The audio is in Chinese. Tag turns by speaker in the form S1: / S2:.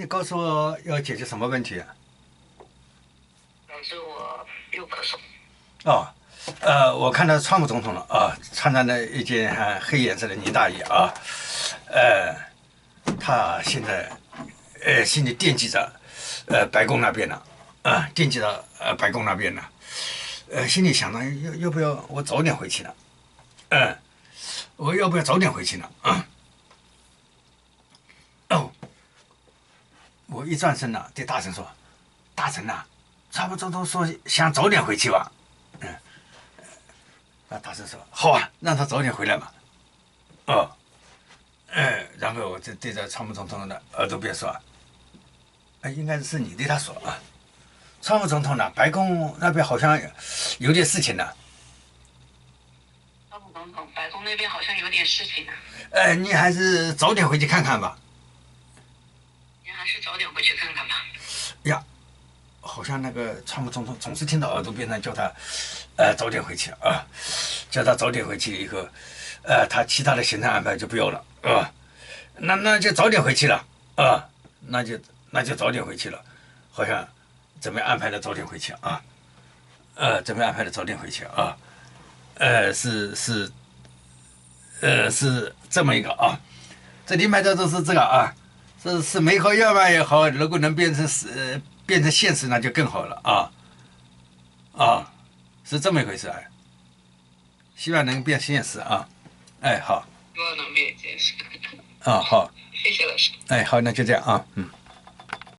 S1: 你告诉我要解决什么问题啊？
S2: 导致我又咳嗽。
S1: 哦，我看到川普总统了啊，穿着那一件黑颜色的呢大衣啊，呃，他现在心里惦记着白宫那边呢，惦记着白宫那边呢，心里想着要不要我早点回去呢？我要不要早点回去呢？哦，我一转身呢，对大臣说：“大臣呐，川普总统说想早点回去吧。”那大臣说：“好啊，让他早点回来嘛。”哦，然后我就对着川普总统的耳朵边说：“应该是你对他说啊，川普总统呢，白宫那边好像有点事情呢。
S2: 川普总统，白宫那边好像有点事情呢。
S1: 你还是早点回去看看吧。”
S2: 您还是早点回去看看吧。
S1: 呀，好像那个川普总统总是听到耳朵边上叫他，早点回去啊，叫他早点回去以后，他其他的行程安排就不要了啊，那就早点回去了啊，那就早点回去了，好像准备安排的早点回去啊，准备安排的早点回去啊，是这么一个啊，这里面的都是这个啊。是美好愿望也好，如果能变成现实，那就更好了是这么一回事啊，希望能变现实啊，好，
S2: 希望能变现实。
S1: 好，
S2: 谢谢老师。
S1: 好，那就这样啊，